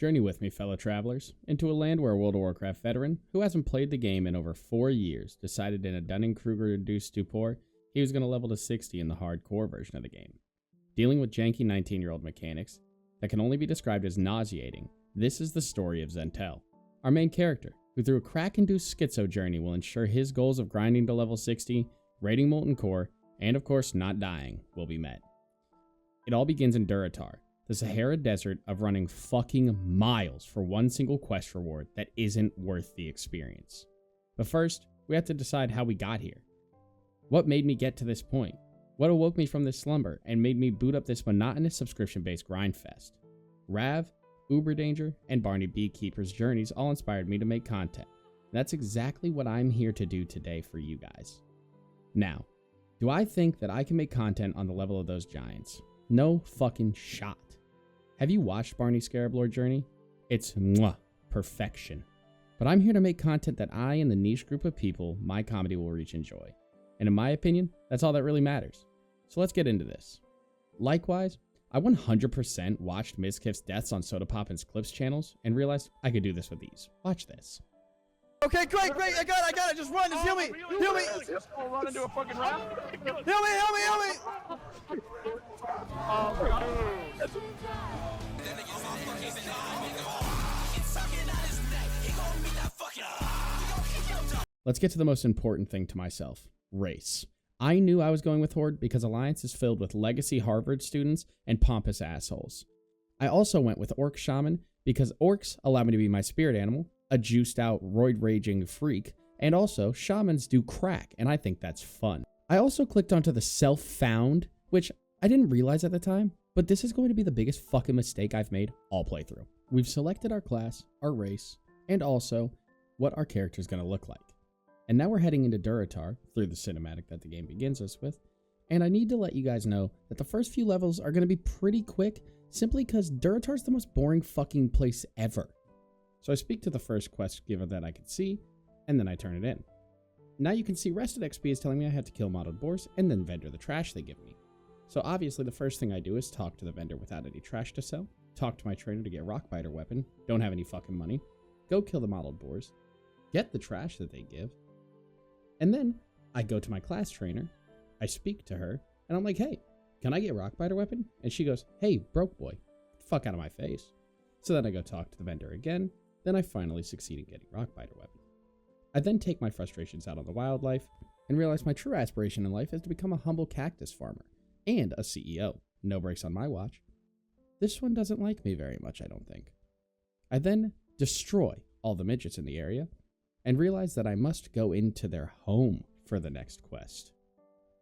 Journey with me, fellow travelers, into a land where a World of Warcraft veteran, who hasn't played the game in over 4 years, decided in a Dunning-Kruger-induced stupor he was going to level to 60 in the hardcore version of the game. Dealing with janky 19-year-old mechanics that can only be described as nauseating, this is the story of Zentle, our main character, who through a crack-induced schizo journey will ensure his goals of grinding to level 60, raiding Molten Core, and of course not dying, will be met. It all begins in Durotar, the Sahara Desert of running fucking miles for one single quest reward that isn't worth the experience. But first, we have to decide how we got here. What made me get to this point? What awoke me from this slumber and made me boot up this monotonous subscription-based grind fest? Rav, Uber Danger, and Barney Beekeeper's journeys all inspired me to make content. And that's exactly what I'm here to do today for you guys. Now, do I think that I can make content on the level of those giants? No fucking shot. Have you watched Barney's Scarab Lord journey? It's perfection. But I'm here to make content that I and the niche group of people my comedy will reach and enjoy. And in my opinion, that's all that really matters. So let's get into this. Likewise, I 100% watched Mizkif's deaths on Soda Poppin's Clips channels and realized I could do this with ease. Watch this. Okay, great, I got it, just run, just heal me, heal me! Just go run into a fucking round? Heal me! Let's get to the most important thing to myself, race. I knew I was going with Horde because Alliance is filled with legacy Harvard students and pompous assholes. I also went with Orc Shaman because Orcs allow me to be my spirit animal, a juiced out, roid-raging freak, and also Shamans do crack, and I think that's fun. I also clicked onto the self-found, which I didn't realize at the time, but this is going to be the biggest fucking mistake I've made all playthrough. We've selected our class, our race, and also what our character is going to look like. And now we're heading into Durotar through the cinematic that the game begins us with, and I need to let you guys know that the first few levels are going to be pretty quick, simply because Durotar's the most boring fucking place ever. So I speak to the first quest giver that I could see, and then I turn it in. Now you can see rested XP is telling me I had to kill modeled boars and then vendor the trash they give me. So obviously the first thing I do is talk to the vendor without any trash to sell, talk to my trainer to get rockbiter weapon, don't have any fucking money, go kill the modeled boars, get the trash that they give, and then I go to my class trainer, I speak to her, and I'm like, hey, can I get rockbiter weapon? And she goes, hey, broke boy, get the fuck out of my face. So then I go talk to the vendor again. Then I finally succeed in getting rockbiter weapon. I then take my frustrations out on the wildlife and realize my true aspiration in life is to become a humble cactus farmer and a CEO. No breaks on my watch. This one doesn't like me very much, I don't think. I then destroy all the midgets in the area and realize that I must go into their home for the next quest.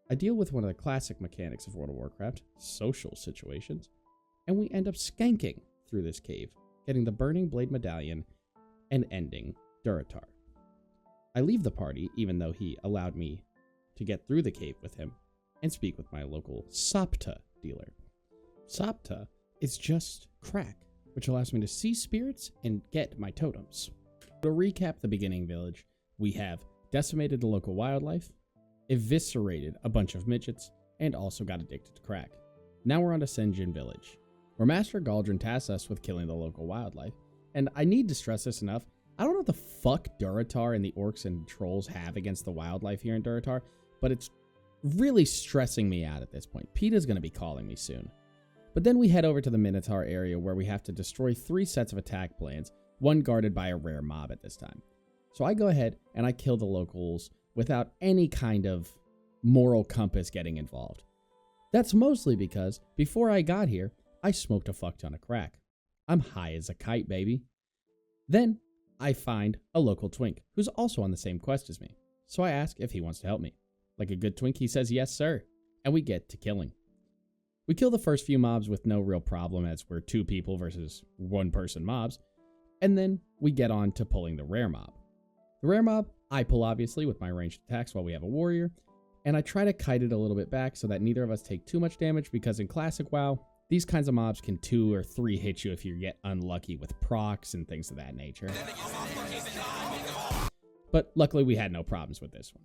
I deal with one of the classic mechanics of World of Warcraft, social situations, and we end up skanking through this cave, getting the Burning Blade Medallion, and ending Durotar. I leave the party, even though he allowed me to get through the cave with him, and speak with my local Sapta dealer. Sapta is just crack, which allows me to see spirits and get my totems. To recap the beginning village, we have decimated the local wildlife, eviscerated a bunch of midgets, and also got addicted to crack. Now we're on to Senjin village, where Master Galdrin tasks us with killing the local wildlife. And I need to stress this enough, I don't know what the fuck Durotar and the orcs and trolls have against the wildlife here in Durotar, but it's really stressing me out at this point. PETA's going to be calling me soon. But then we head over to the Minotaur area where we have to destroy 3 sets of attack plans, one guarded by a rare mob at this time. So I go ahead and I kill the locals without any kind of moral compass getting involved. That's mostly because before I got here, I smoked a fuck ton of crack. I'm high as a kite, baby. Then I find a local twink who's also on the same quest as me. So I ask if he wants to help me. Like a good twink, he says yes, sir. And we get to killing. We kill the first few mobs with no real problem as we're 2 people versus 1 person mobs. And then we get on to pulling the rare mob. The rare mob, I pull obviously with my ranged attacks while we have a warrior. And I try to kite it a little bit back so that neither of us take too much damage because in classic WoW, these kinds of mobs can 2 or 3 hit you if you get unlucky with procs and things of that nature. But luckily we had no problems with this one.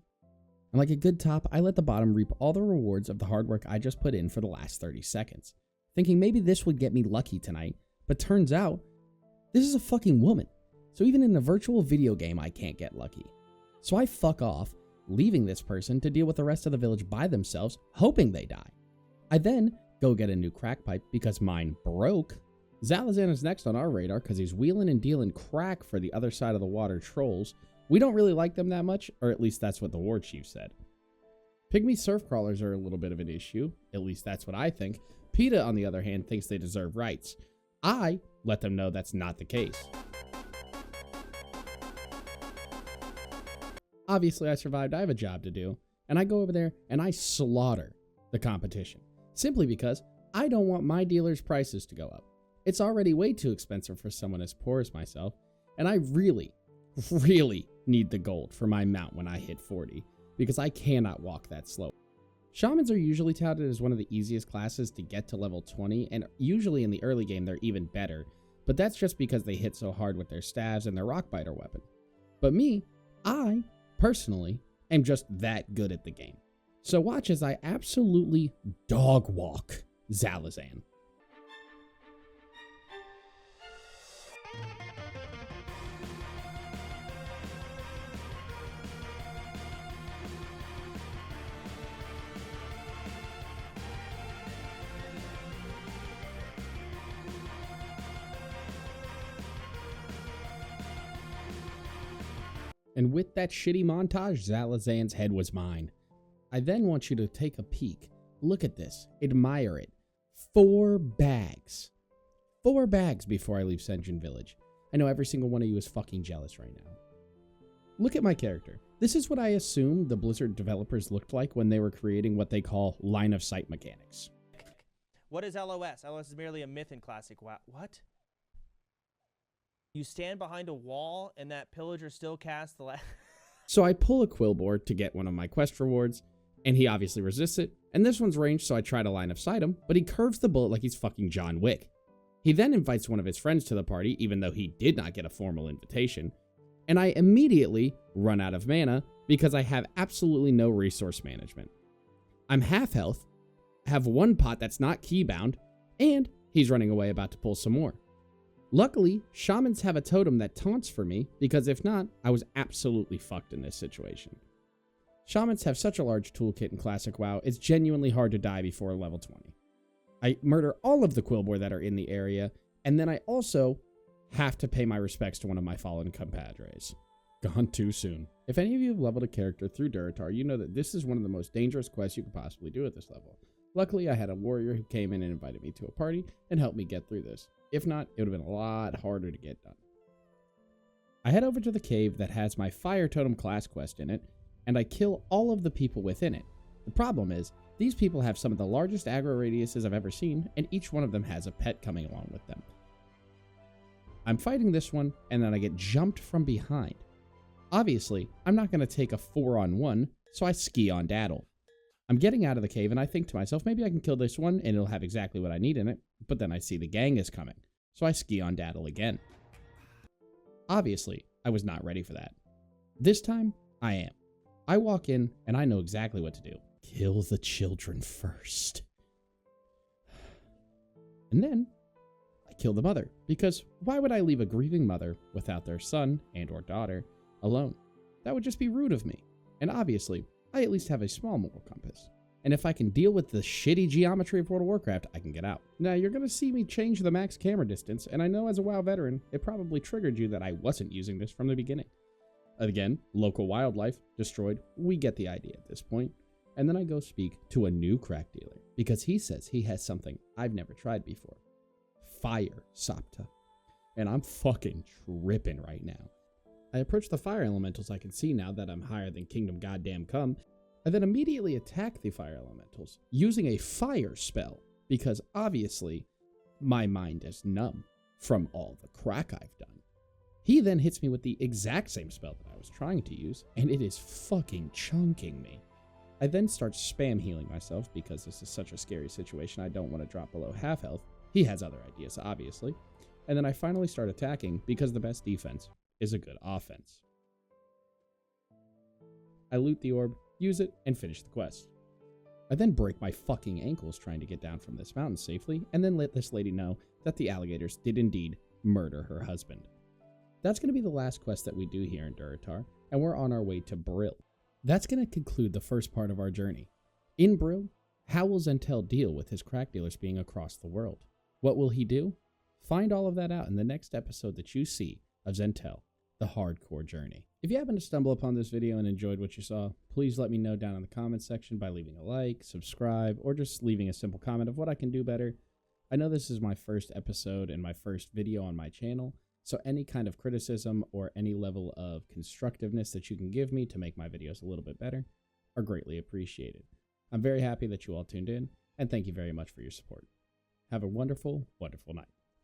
And like a good top, I let the bottom reap all the rewards of the hard work I just put in for the last 30 seconds. Thinking maybe this would get me lucky tonight, but turns out This is a fucking woman. So even in a virtual video game, I can't get lucky. So I fuck off, leaving this person to deal with the rest of the village by themselves, hoping they die. I then go get a new crack pipe because mine broke. Zalazan is next on our radar because he's wheeling and dealing crack for the other side of the water trolls. We don't really like them that much, or at least that's what the war chief said. Pygmy surf crawlers are a little bit of an issue, at least that's what I think. PETA, on the other hand, thinks they deserve rights. I let them know that's not the case. Obviously, I survived. I have a job to do, and I go over there and I slaughter the competition, simply because I don't want my dealers' prices to go up. It's already way too expensive for someone as poor as myself, and I really need the gold for my mount when I hit 40, because I cannot walk that slow. Shamans are usually touted as one of the easiest classes to get to level 20, and usually in the early game they're even better, but that's just because they hit so hard with their staves and their rockbiter weapon. But me, I, personally, am just that good at the game. So watch as I absolutely dog walk Zalazan. And with that shitty montage, Zalazan's head was mine. I then want you to take a peek. Look at this. Admire it. 4 bags. 4 bags before I leave Senjin Village. I know every single one of you is fucking jealous right now. Look at my character. This is what I assume the Blizzard developers looked like when they were creating what they call line of sight mechanics. What is LOS? LOS is merely a myth in Classic WoW. What? You stand behind a wall and that pillager still casts the So I pull a quill board to get one of my quest rewards, and he obviously resists it, and this one's ranged, so I try to line of sight him, but he curves the bullet like he's fucking John Wick. He then invites one of his friends to the party, even though he did not get a formal invitation, and I immediately run out of mana because I have absolutely no resource management. I'm half health, have 1 pot that's not keybound, and he's running away about to pull some more. Luckily, shamans have a totem that taunts for me, because if not, I was absolutely fucked in this situation. Shamans have such a large toolkit in Classic WoW, it's genuinely hard to die before level 20. I murder all of the Quillboar that are in the area, and then I also have to pay my respects to one of my fallen compadres. Gone too soon. If any of you have leveled a character through Durotar, you know that this is one of the most dangerous quests you could possibly do at this level. Luckily, I had a warrior who came in and invited me to a party and helped me get through this. If not, it would have been a lot harder to get done. I head over to the cave that has my Fire Totem class quest in it, and I kill all of the people within it. The problem is, these people have some of the largest aggro radiuses I've ever seen, and each one of them has a pet coming along with them. I'm fighting this one, and then I get jumped from behind. Obviously, I'm not going to take a 4-on-1, so I ski on Daddle. I'm getting out of the cave, and I think to myself, maybe I can kill this one, and it'll have exactly what I need in it, but then I see the gang is coming, so I ski on Daddle again. Obviously, I was not ready for that. This time, I am. I walk in, and I know exactly what to do. Kill the children first. And then, I kill the mother, because why would I leave a grieving mother without their son and or daughter alone? That would just be rude of me, and obviously, I at least have a small moral compass. And if I can deal with the shitty geometry of World of Warcraft, I can get out. Now, you're going to see me change the max camera distance, and I know as a WoW veteran, it probably triggered you that I wasn't using this from the beginning. Again, local wildlife, destroyed, we get the idea at this point. And then I go speak to a new crack dealer, because he says he has something I've never tried before. Fire Sapta. And I'm fucking tripping right now. I approach the fire elementals I can see now that I'm higher than Kingdom Goddamn Come, and then immediately attack the fire elementals using a fire spell, because obviously my mind is numb from all the crack I've done. He then hits me with the exact same spell that I was trying to use, and it is fucking chunking me. I then start spam healing myself because this is such a scary situation I don't want to drop below half health. He has other ideas, obviously. And then I finally start attacking because the best defense is a good offense. I loot the orb, use it, and finish the quest. I then break my fucking ankles trying to get down from this mountain safely, and then let this lady know that the alligators did indeed murder her husband. That's going to be the last quest that we do here in Durotar, and we're on our way to Brill. That's going to conclude the first part of our journey. In Brill, how will Zentle deal with his crack dealers being across the world? What will he do? Find all of that out in the next episode that you see of Zentle, the hardcore journey. If you happen to stumble upon this video and enjoyed what you saw, please let me know down in the comments section by leaving a like, subscribe, or just leaving a simple comment of what I can do better. I know this is my first episode and my first video on my channel, so any kind of criticism or any level of constructiveness that you can give me to make my videos a little bit better are greatly appreciated. I'm very happy that you all tuned in, and thank you very much for your support. Have a wonderful, wonderful night.